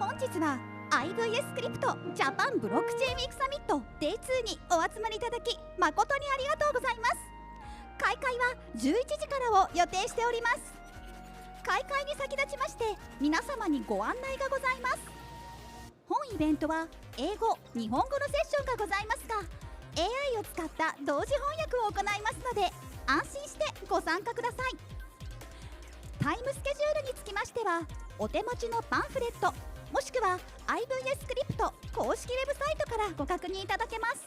本日は IVS クリプトジャパンブロックチェーンウィークサミット Day2 にお集まりいただき誠にありがとうございます。開会は11時からを予定しております。開会に先立ちまして皆様にご案内がございます。本イベントは英語・日本語のセッションがございますが AI を使った同時翻訳を行いますので安心してご参加ください。タイムスケジュールにつきましてはお手持ちのパンフレットもしくは IVS クリプト公式ウェブサイトからご確認いただけます。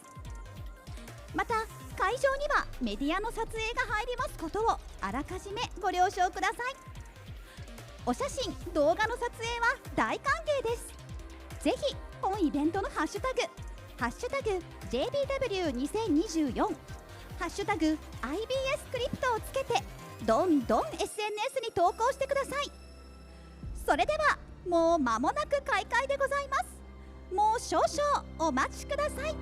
また会場にはメディアの撮影が入りますことをあらかじめご了承ください。お写真・動画の撮影は大歓迎です。ぜひ本イベントのハッシュタグ#JBW2024 ハッシュタグ IBS クリプトをつけてどんどん SNS に投稿してください。それではもう間もなく開会でございます。もう少々お待ちください。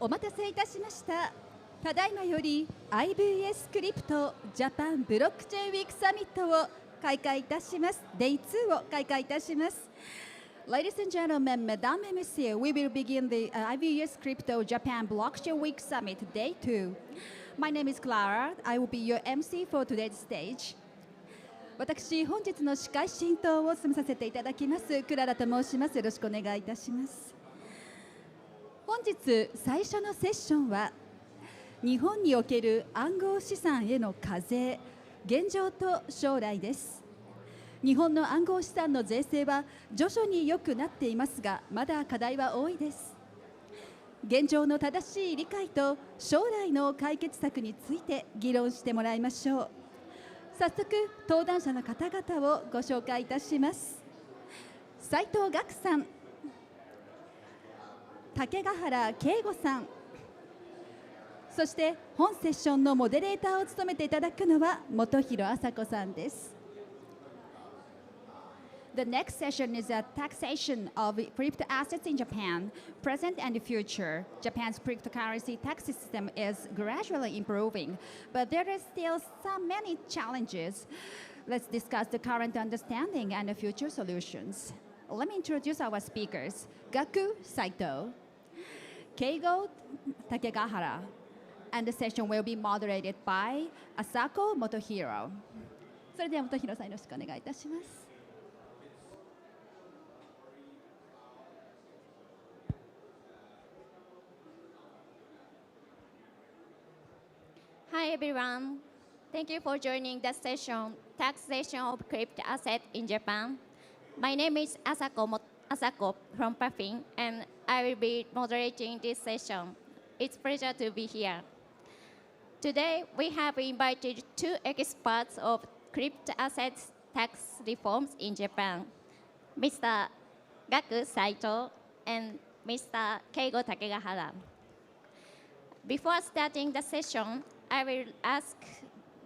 お待たせいたしました。ただいまより IVS クリプトジャパンブロックチェーンウィークサミットを開会いたします。 Day2 を開会いたします。 Ladies and gentlemen, Mesdames et Messieurs, we will begin the IVS Crypto Japan Blockchain Week Summit Day 2. My name is Clara. I will be your MC for today's stage. 私、本日の司会進行を務めさせていただきますクララと申します。よろしくお願いいたします。本日最初のセッションは日本における暗号資産への課税、現状と将来です。日本の暗号資産の税制は徐々に良くなっていますが、まだ課題は多いです。現状の正しい理解と将来の解決策について議論してもらいましょう。早速、登壇者の方々をご紹介いたします。斉藤岳さん、竹ヶ原圭吾さん、そして本セッションのモデレーターを務めていただくのは本広麻子さんです。The next session is a taxation of crypto assets in Japan, present and future. Japan's cryptocurrency tax system is gradually improving, but there are still so many challenges. Let's discuss the current understanding and the future solutions. Let me introduce our speakers. Gaku Saito, Keigo Takegahara, and the session will be moderated by Asako Motohiro. それでは本広さんよろしくお願いいたします。Hi everyone. Thank you for joining the session, Taxation of Crypto Assets in Japan. My name is Asako from Puffin, and I will be moderating this session. It's a pleasure to be here. Today, we have invited two experts of crypto assets tax reforms in Japan, Mr. Gaku Saito and Mr. Keigo Takegahara. Before starting the session, I will ask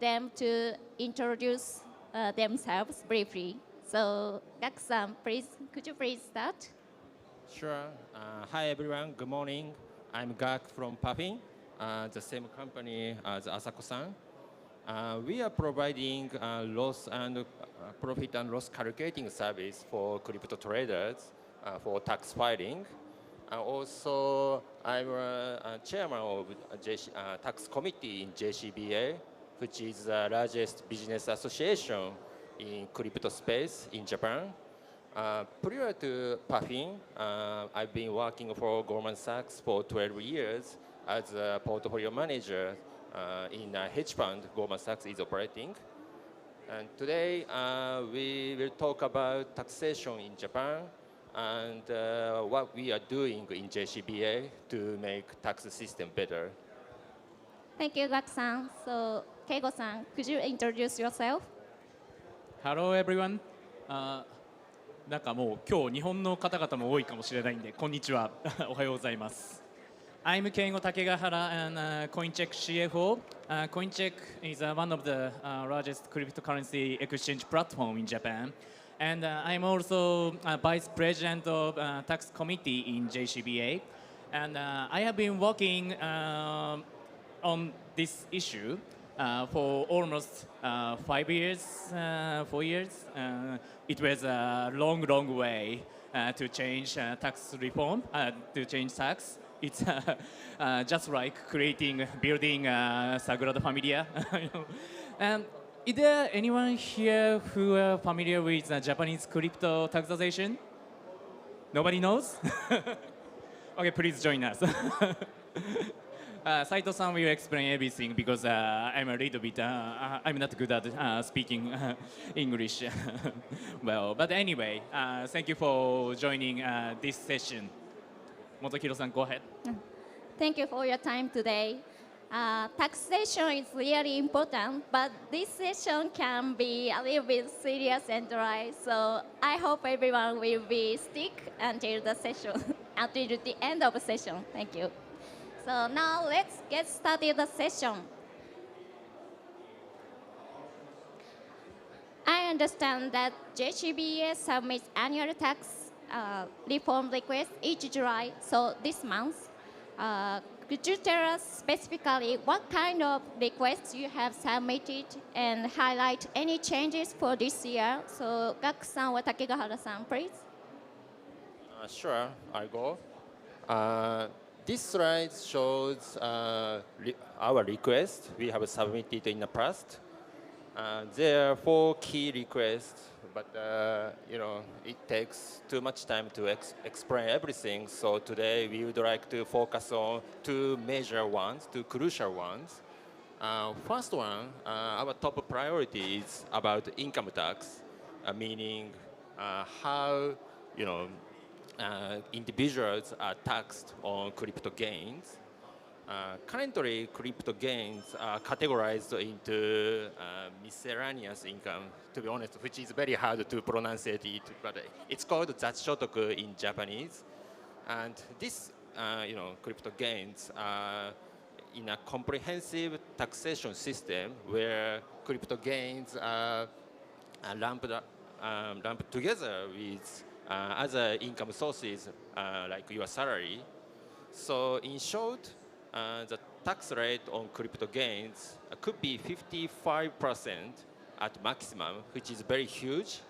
them to introduce themselves briefly. So, Gaku-san, could you please start? Sure. Hi, everyone. Good morning. I'm Gak from Puffin, the same company as Asako-san. We are providing loss and profit and loss calculating service for crypto traders for tax filing. Also, I'm a chairman of tax committee in JCBA, which is the largest business association in crypto space in Japan. Prior to Puffin, I've been working for Goldman Sachs for 12 years as a portfolio manager in a hedge fund Goldman Sachs is operating. And today, we will talk about taxation in Japan and what we are doing in JCBA to make tax system better. Thank you, Gak-san. So, Keigo-san, could you introduce yourself? Hello, everyone. なんかもう今日日本の方々も多いかもしれないんで、こんにちは。おはようございます。I'm Keigo Takegahara and CoinCheck CFO. CoinCheck is one of the largest cryptocurrency exchange platform in Japan. And I'm also Vice President of Tax Committee in JCBA. And I have been working on this issue for almost 5 years, 4 years. It was a long, long way to change tax reform, to change tax. It's just like building Sagrada Familia. Is there anyone here who are familiar with Japanese crypto taxation? Nobody knows? Okay, please join us. Saito-san will explain everything because I'm a little bit, I'm not good at speaking English. Well, but anyway, thank you for joining this session. Motohiro-san, go ahead. Thank you for your time today. Taxation is really important, but this session can be a little bit serious and dry. So I hope everyone will be stick until the session, until the end of the session. Thank you. So now let's get started the session. I understand that JCBA submits annual tax reform request each July. So this month, Could you tell us specifically what kind of requests you have submitted and highlight any changes for this year? So, Gak-san or Takegahara-san, please. Sure, I'll go. This slide shows our request we have submitted in the past. There are 4 key requests, but it takes too much time to explain everything. So today we would like to focus on 2 major ones, 2 crucial ones. First one, our top priority is about income tax, meaning how individuals are taxed on crypto gains. Currently, crypto gains are categorized into miscellaneous income, to be honest, which is very hard to pronounce it, but it's called zatshotoku in Japanese. And this, crypto gains are in a comprehensive taxation system where crypto gains are lumped together with other income sources like your salary. So in short, the tax rate on crypto gains could be 55% at maximum, which is very huge.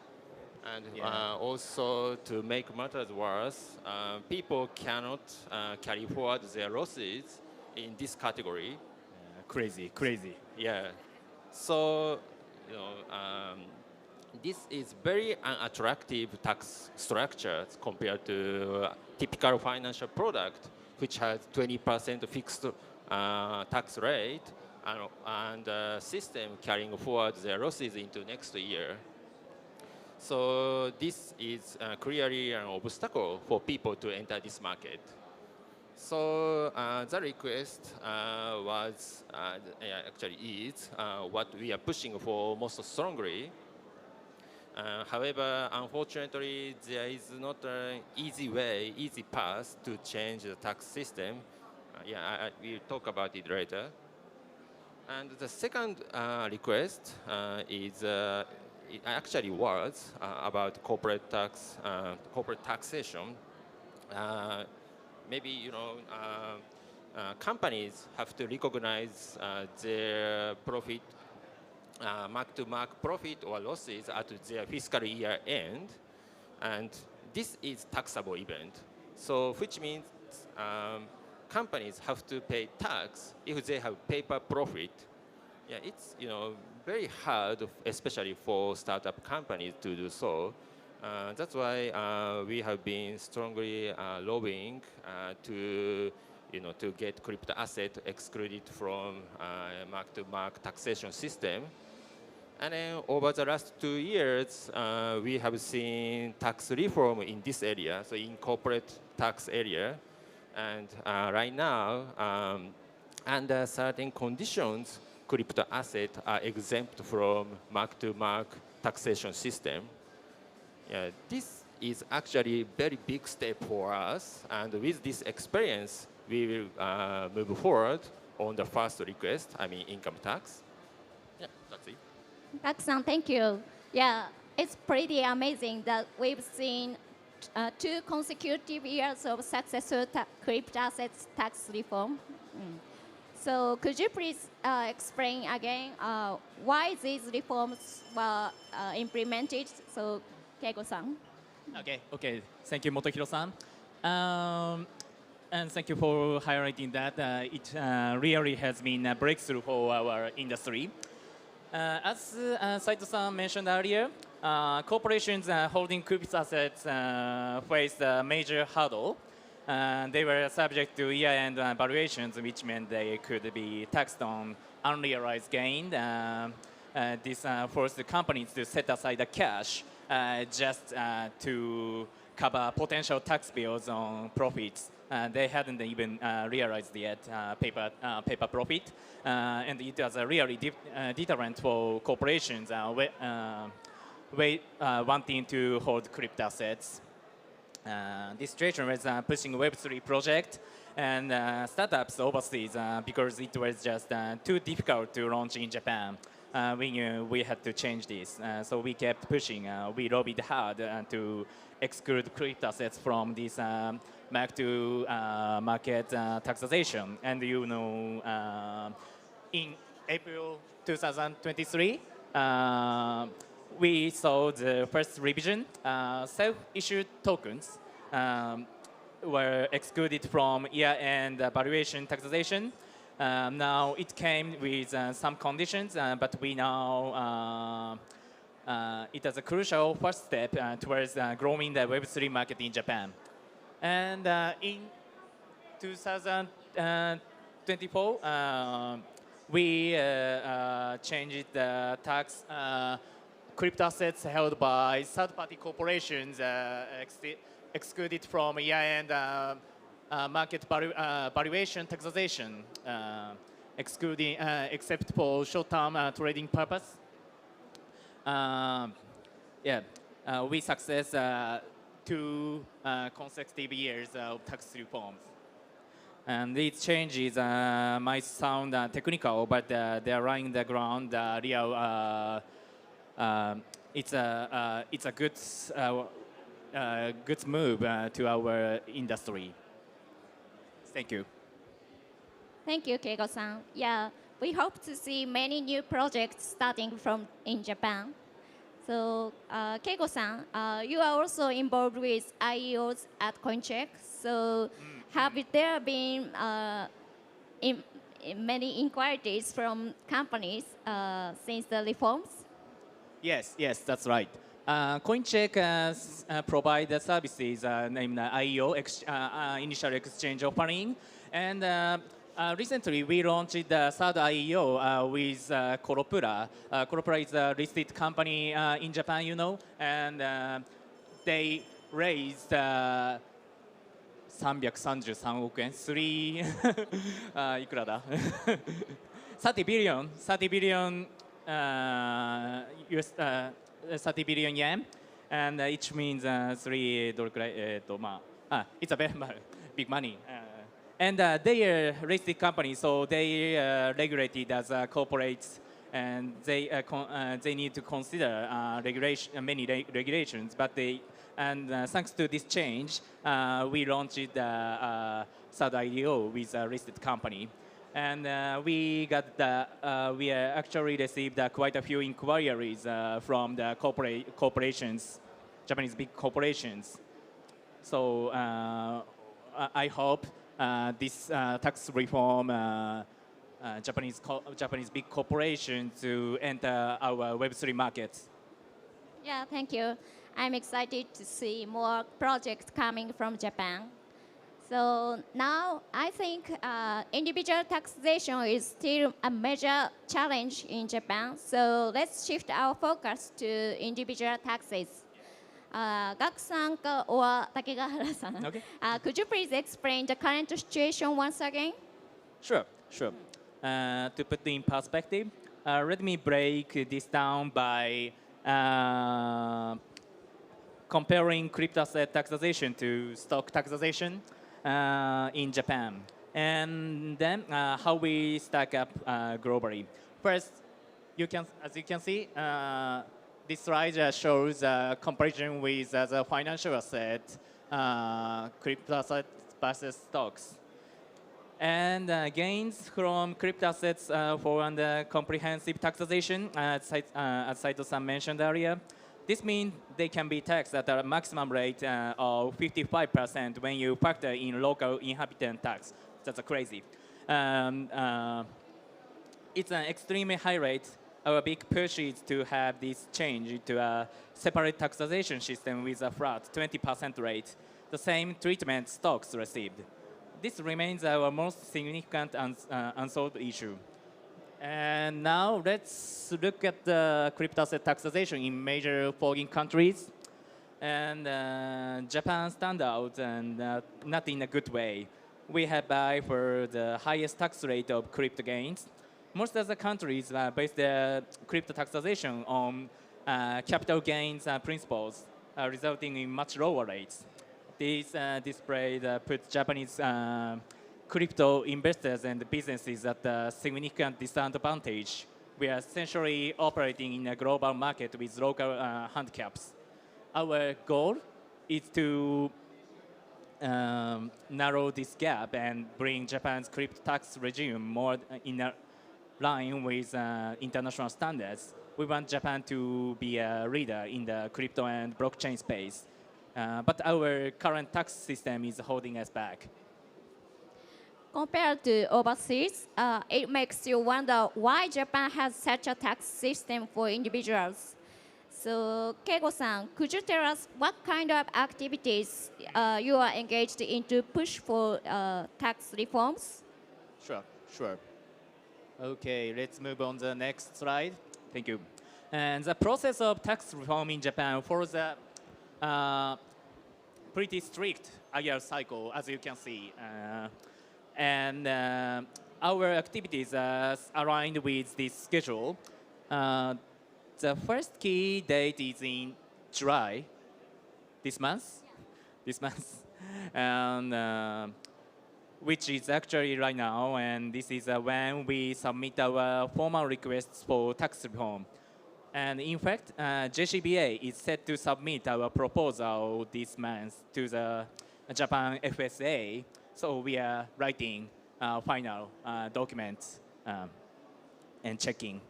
And also, to make matters worse, people cannot carry forward their losses in this category. Crazy. Yeah. So, this is very unattractive tax structure compared to typical financial product, which has 20% fixed tax rate and system carrying forward their losses into next year. So this is clearly an obstacle for people to enter this market. So the request was, actually is, what we are pushing for most strongly. However, unfortunately, there is not an easy path to change the tax system. We'll talk about it later. And the second request is, it actually was about corporate taxation. Maybe companies have to recognize their profit, mark-to-market profit or losses at their fiscal year end, and this is taxable event. So, which means companies have to pay tax if they have paper profit. Yeah, it's very hard, especially for startup companies, to do so. That's why we have been strongly lobbying to get crypto asset excluded from mark-to-market taxation system. And then over the last 2 years, we have seen tax reform in this area, so in corporate tax area. And right now, under certain conditions, crypto assets are exempt from mark-to-market taxation system. Yeah, this is actually a very big step for us, and with this experience, we will move forward on the first request, income tax. Yeah, that's it. Gak-san, thank you. Yeah, it's pretty amazing that we've seen 2 consecutive years of successful crypto assets tax reform. So could you please explain again why these reforms were implemented? So, Keigo-san. Okay. Thank you, Motohiro-san. And thank you for highlighting that. It really has been a breakthrough for our industry. As Saito-san mentioned earlier, corporations holding crypto assets faced a major hurdle. They were subject to year-end valuations, which meant they could be taxed on unrealized gain. This forced the companies to set aside the cash just to cover potential tax bills on profits. They hadn't even realized yet paper profit, and it was a really deterrent for corporations wanting to hold crypto assets. This situation was pushing Web3 project and startups overseas because it was just too difficult to launch in Japan. we had to change this. So we kept pushing. We lobbied hard to exclude crypto assets from this mark to market taxation. And in April 2023, we saw the first revision. Self-issued tokens were excluded from year-end valuation taxation. Now it came with some conditions, but we now it is a crucial first step towards growing the Web3 market in Japan. And in 2024, we changed the tax crypto assets held by third-party corporations excluded from year-end market valuation taxation, excluding except for short-term trading purpose. We success 2 consecutive years of tax reforms. And these changes might sound technical, but they are lying the ground real. It's a good move to our industry. Thank you. Thank you, Keigo-san. Yeah, we hope to see many new projects starting from in Japan. So, Keigo-san, you are also involved with IEOs at CoinCheck. So, have there been many inquiries from companies since the reforms? Yes, that's right. CoinCheck provides services named IEO, Initial Exchange Offering. And recently, we launched the third IEO with Koropura. Koropura is a listed company in Japan, and they raised 333億円いくらだ30 billion30 billion yen, and which means 3 どれくらいit's a very big money. And they are listed companies, so they regulated as corporates, and they need to consider many regulations. But thanks to this change, we launched the third IDO with a listed company, and we actually received quite a few inquiries from the corporations, Japanese big corporations. So I hope this tax reform, Japanese big corporations to enter our Web3 markets. Yeah, thank you. I'm excited to see more projects coming from Japan. So now I think individual taxation is still a major challenge in Japan. So let's shift our focus to individual taxes. Gak-san or Takegahara-san, Okay. Could you please explain the current situation once again? Sure. To put in perspective, let me break this down by comparing crypto asset taxation to stock taxation in Japan, and then how we stack up globally. First, as you can see, this slide shows a comparison with the financial asset, crypto assets versus stocks. And gains from crypto assets fall under comprehensive taxation, as Saito-san mentioned earlier. This means they can be taxed at a maximum rate of 55% when you factor in local inhabitant tax. That's crazy. It's an extremely high rate. Our big push is to have this change to a separate taxation system with a flat 20% rate, the same treatment stocks received. This remains our most significant unsolved issue. And now let's look at the crypto asset taxation in major foreign countries. And Japan stands out, and not in a good way. We have by for the highest tax rate of crypto gains. Most other countries base their crypto taxation on capital gains principles, resulting in much lower rates. This display puts Japanese crypto investors and businesses at a significant disadvantage we are essentially operating in a global market with local handicaps. Our goal is to narrow this gap and bring Japan's crypto tax regime more in line with international standards. We want Japan to be a leader in the crypto and blockchain space. But our current tax system is holding us back. Compared to overseas, it makes you wonder why Japan has such a tax system for individuals. So, Keigo-san, could you tell us what kind of activities you are engaged in to push for tax reforms? Sure. Okay, let's move on to the next slide. Thank you. And the process of tax reform in Japan follows a pretty strict year cycle, as you can see. And our activities are aligned with this schedule. The first key date is in July, this month, and which is actually right now, and this is when we submit our formal requests for tax reform. And in fact, JCBA is set to submit our proposal this month to the Japan FSA, so we are writing final documents and checking.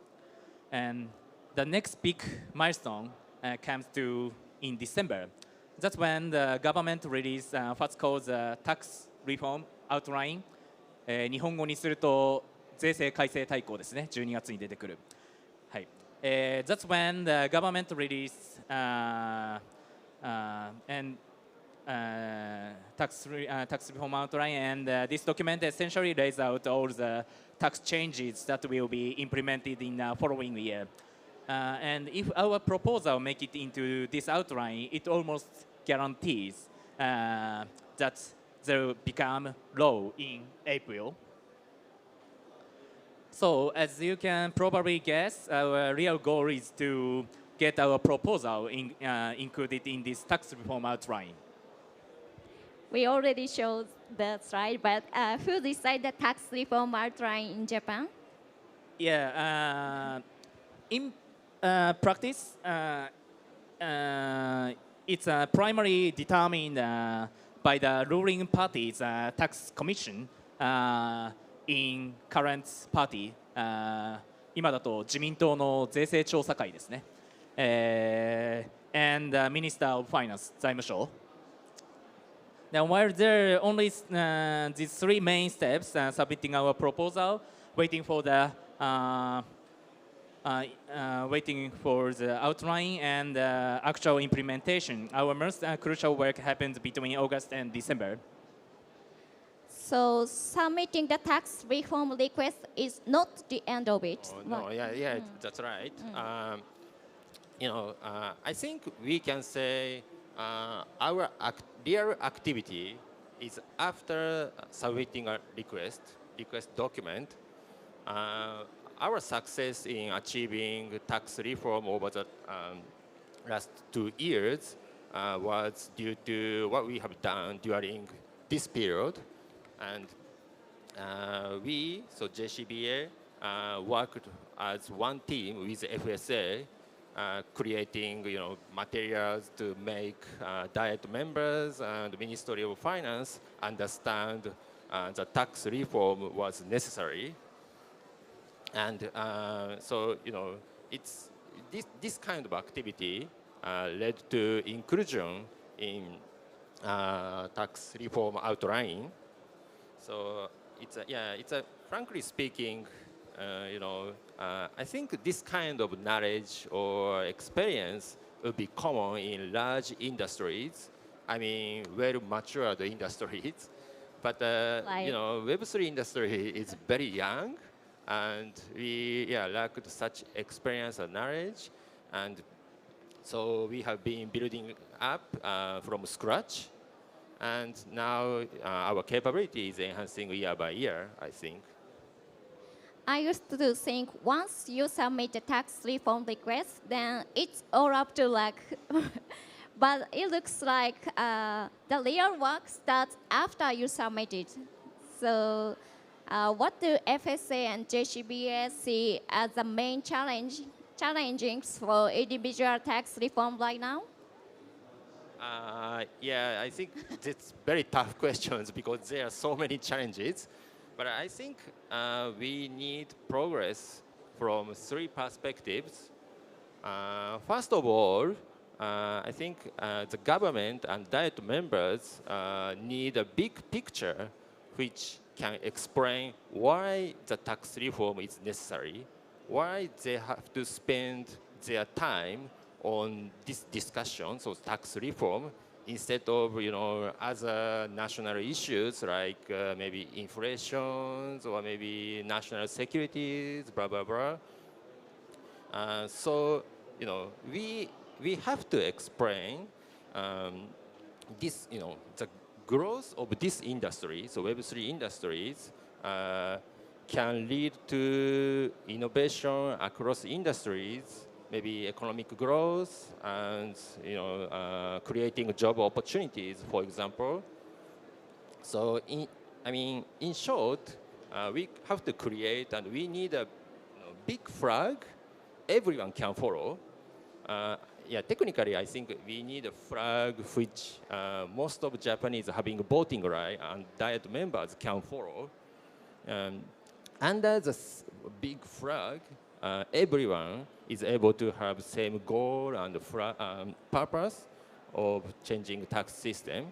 And the next big milestone comes to in December. That's when the government released what's called the tax reform outline. 日本語にすると税制改正大綱ですね。12月に出てくる。はい。That's when the government released and tax reform outline, and this document essentially lays out all the tax changes that will be implemented in the following year. And if our proposal make it into this outline, it almost guarantees that they will become law in April. So as you can probably guess, our real goal is to get our proposal included in this tax reform outline. We already showed the slide, but who decided the tax reform outline in Japan? Yeah, in practice, it's primarily determined by the ruling party's tax commission in current party. 今だと自民党の税制調査会ですね。And the Minister of Finance, 財務省。Now, while there are only these three main steps, submitting our proposal, waiting for the outline and actual implementation, our most crucial work happens between August and December. So submitting the tax reform request is not the end of it. That's right. I think we can say our real activity is after submitting a request document. Our success in achieving tax reform over the last 2 years was due to what we have done during this period. And so JCBA worked as one team with FSA, creating materials to make Diet members and the Ministry of Finance understand the tax reform was necessary. And so it's this kind of activity led to inclusion in tax reform outline. So it's a frankly speaking, I think this kind of knowledge or experience will be common in large industries. I mean, well matured industries, but Web3 industry is very young, and we lacked such experience and knowledge, and so we have been building up from scratch. And now our capability is enhancing year by year, I think. I used to think once you submit a tax reform request, then it's all up to luck. But it looks like the real work starts after you submit it. So what do FSA and JCBA see as the main challenges for individual tax reform right now? Yeah, I think it's very tough questions because there are so many challenges. But I think we need progress from three perspectives. First of all, I think the government and Diet members need a big picture which can explain why the tax reform is necessary, why they have to spend their time on this discussion, so tax reform, instead of other national issues like maybe inflation or maybe national securities, blah blah blah. So we have to explain this the growth of this industry, so Web3 industries, can lead to innovation across industries, maybe economic growth and creating job opportunities, for example. So in short, we have to create and we need a big flag everyone can follow. Yeah, technically, I think we need a flag which most of Japanese having voting right and Diet members can follow. Under the big flag, everyone is able to have the same goal and purpose of changing tax system.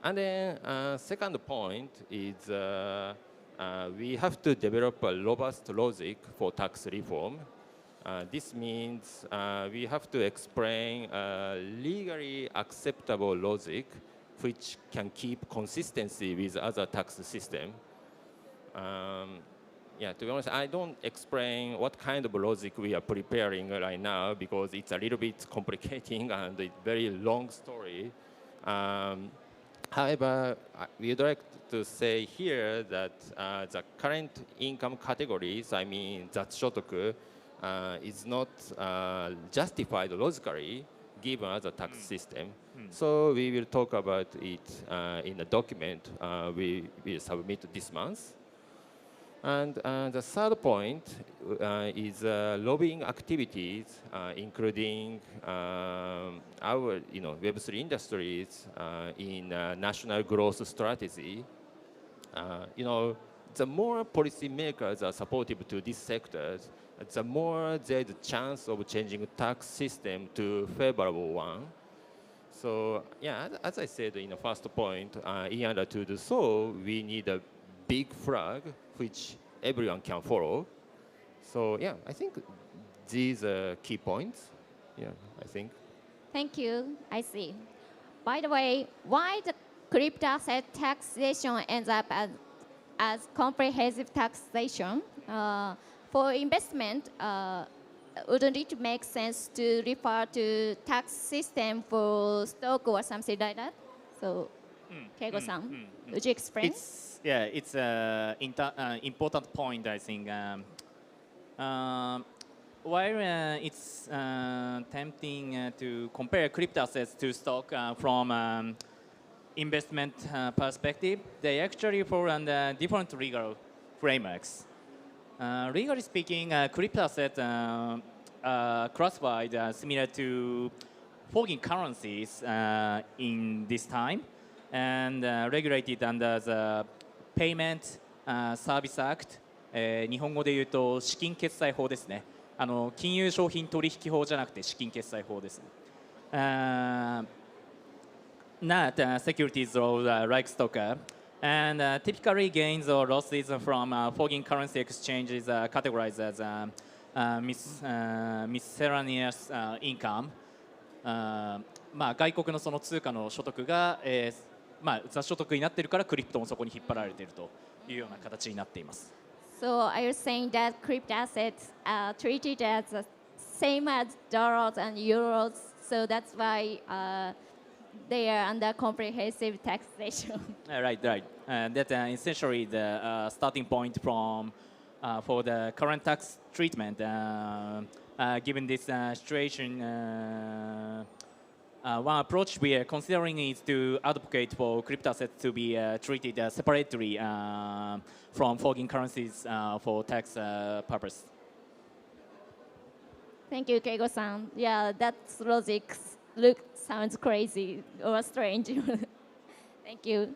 And then second point is we have to develop a robust logic for tax reform. This means we have to explain legally acceptable logic which can keep consistency with other tax system. Yeah, to be honest, I don't explain what kind of logic we are preparing right now because it's a little bit complicating and a very long story. However, we would like to say here that the current income categories, I mean, Zatsutoku, is not justified logically given the tax system. So we will talk about it in a document we will submit this month. And the third point is lobbying activities, including our Web3 industries in national growth strategy. The more policymakers are supportive to these sectors, the more there's a chance of changing tax system to favorable one. So yeah, as I said in the first point, in order to do so, we need a big flag which everyone can follow. So yeah, I think these are key points. Yeah, I think. Thank you. I see. By the way, why the crypto asset taxation ends up as comprehensive taxation? For investment, wouldn't it make sense to refer to tax system for stock or something like that? So, Keigo-san, would you explain? It's an important point, I think. While it's tempting to compare crypto assets to stock from investment perspective, they actually fall under different legal frameworks. Legally speaking, crypto assets are classified similar to foreign currencies in this time and regulated under the Payment Service Act、日本語で言うと資金決済法ですね。金融商品取引法じゃなくて資金決済法ですね。Not securities law like stock, and typically gains or losses from foreign currency exchanges are categorized as miscellaneous income. 外国のその通貨の所得が、雑所得になっているからクリプトもそこに引っ張られているというような形になっています。So are you saying that crypto assets are treated as the same as dollars and euros? So that's why they are under comprehensive taxation. Right. That's essentially the starting point from for the current tax treatment. Given this situation, One approach we are considering is to advocate for crypto assets to be treated separately from foreign currencies for tax purpose. Thank you, Keigo-san. Yeah, that logic sounds crazy or strange. Thank you.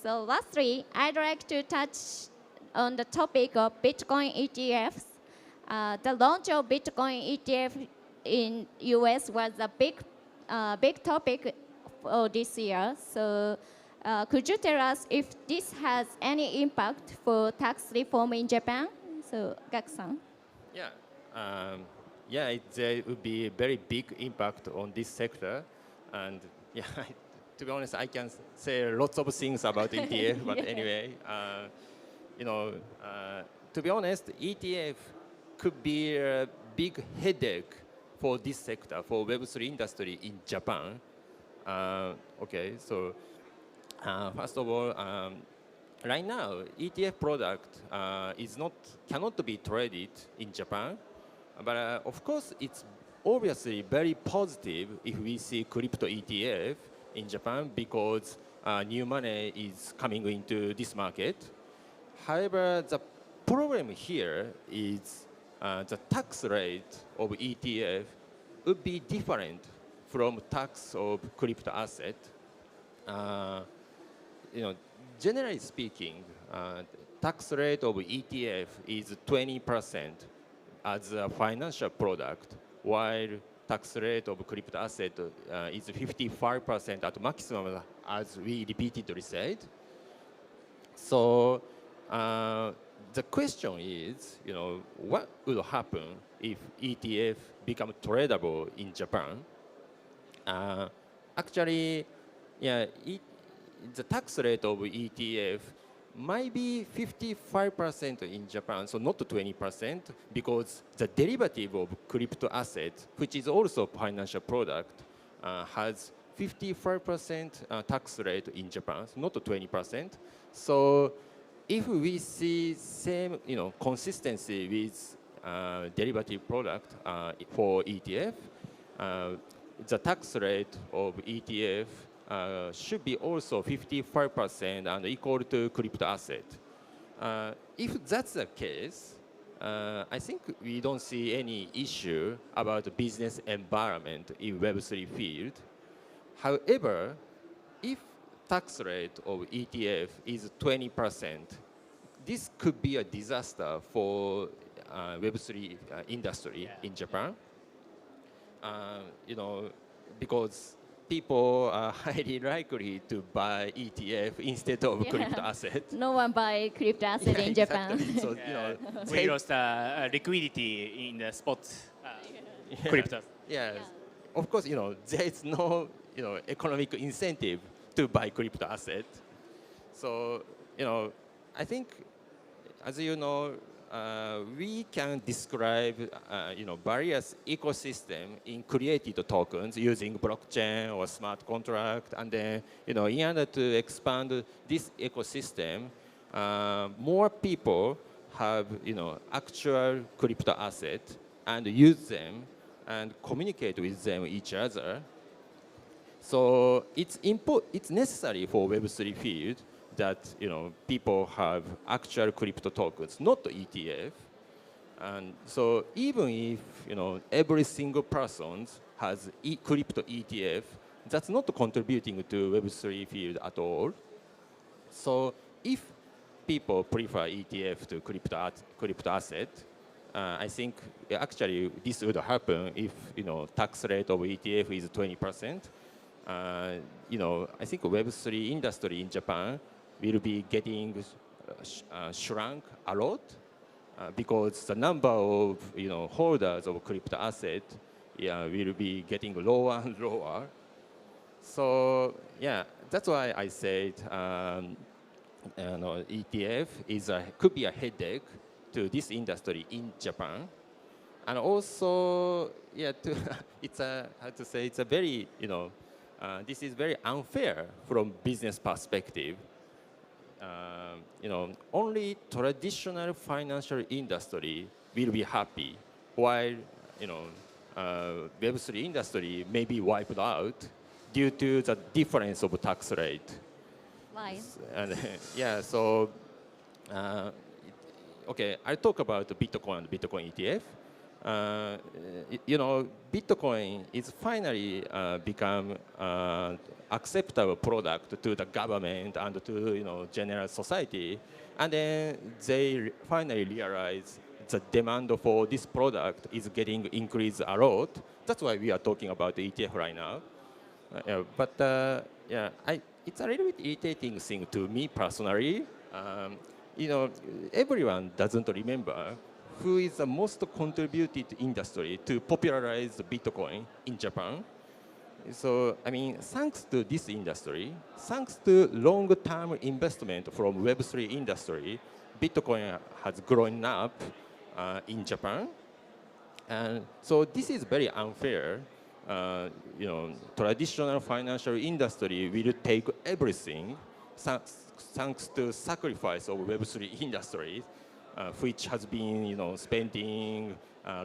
So lastly, I'd like to touch on the topic of Bitcoin ETFs. The launch of Bitcoin ETF in US was a big topic for this year. So could you tell us if this has any impact for tax reform in Japan? So Gak-san. Yeah. There would be a very big impact on this sector. And yeah, to be honest, I can say lots of things about ETF, but anyway, to be honest, ETF could be a big headache for this sector, for Web3 industry in Japan. First of all, right now, ETF product cannot be traded in Japan. But of course, it's obviously very positive if we see crypto ETF in Japan because new money is coming into this market. However, the problem here is the tax rate of ETF would be different from tax of crypto asset. Generally speaking, tax rate of ETF is 20%. As a financial product, while tax rate of crypto asset is 55% at maximum, as we repeatedly said. So the question is, what will happen if ETF become tradable in Japan? Actually, the tax rate of ETF might be 55% in Japan, so not 20%, because the derivative of crypto asset, which is also a financial product, has 55% tax rate in Japan, so not 20%. So if we see same, consistency with derivative product for ETF, the tax rate of ETF should be also 55% and equal to crypto asset. If that's the case, I think we don't see any issue about the business environment in Web3 field. However, if tax rate of ETF is 20%, this could be a disaster for Web3 industry in Japan. Because people are highly likely to buy ETF instead of crypto asset. No one buy crypto asset in Japan. Exactly. So, We lost liquidity in the spot crypto. Yes. Of course, there is no, economic incentive to buy crypto asset. So, I think, as you know, we can describe, various ecosystem in created tokens using blockchain or smart contract, and then, in order to expand this ecosystem, more people have, actual crypto asset and use them and communicate with them each other. So it's necessary for Web3 field that people have actual crypto tokens, not ETF. And so even if every single person has crypto ETF, that's not contributing to Web3 field at all. So if people prefer ETF to crypto asset, I think actually this would happen if tax rate of ETF is 20%. I think Web3 industry in Japan will be getting shrunk a lot because the number of holders of crypto asset will be getting lower and lower. So that's why I said ETF could be a headache to this industry in Japan, and also it's a very this is very unfair from business perspective. Only traditional financial industry will be happy, while Web3 industry may be wiped out due to the difference of tax rate. Why? And yeah, so okay, I'll talk about Bitcoin and Bitcoin ETF. Bitcoin is finally become acceptable product to the government and to general society, and then they finally realize the demand for this product is getting increased a lot. That's why we are talking about the ETF right now. It's a little bit irritating thing to me personally. Everyone doesn't remember who is the most contributed industry to popularize the Bitcoin in Japan. So, I mean, thanks to this industry, thanks to long-term investment from Web3 industry, Bitcoin has grown up in Japan. And so this is very unfair. Traditional financial industry will take everything thanks to sacrifice of Web3 industry, which has been, spending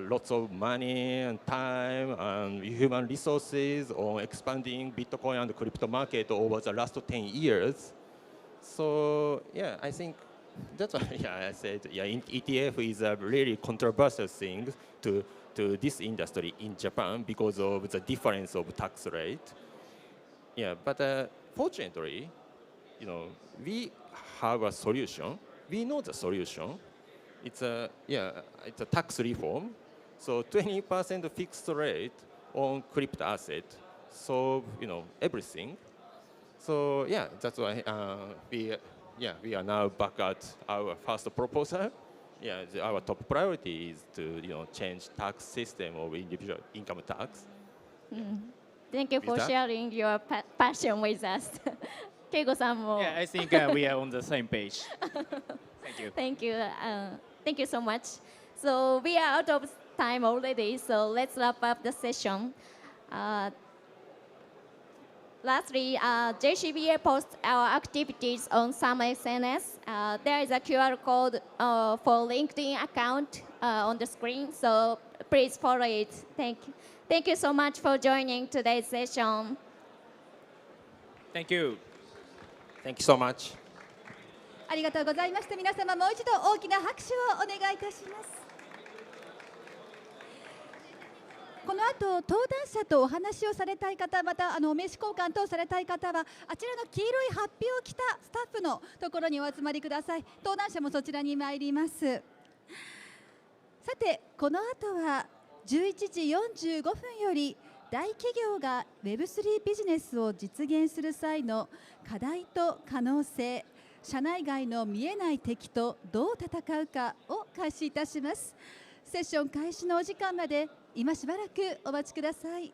lots of money and time and human resources on expanding Bitcoin and crypto market over the last 10 years. So yeah, I think that's why I said ETF is a really controversial thing to this industry in Japan because of the difference of tax rate. Yeah, but fortunately, we have a solution. We know the solution. It's a tax reform. So 20% fixed rate on crypto asset solve everything. So yeah, that's why we are now back at our first proposal. Yeah, our top priority is to change tax system of individual income tax. Thank you for sharing your passion with us. Keigo-san mo. Yeah, I think we are on the same page. Thank you. Thank you. Thank you so much. So we are out of time already, so let's wrap up the session. Lastly, JCBA posts our activities on some SNS. There is a QR code for LinkedIn account on the screen, so please follow it. Thank you so much for joining today's session. Thank you. Thank you so much. ありがとうございました。皆様もう一度大きな拍手をお願いいたします。この後登壇者とお話をされたい方、また名刺交換等されたい方はあちらの黄色いハッピーを着たスタッフのところにお集まりください。登壇者もそちらに参ります。さてこの後は11時45分より大企業が Web3 ビジネスを実現する際の課題と可能性、社内外の見えない敵とどう戦うかを開始いたします。セッション開始のお時間まで今しばらくお待ちください。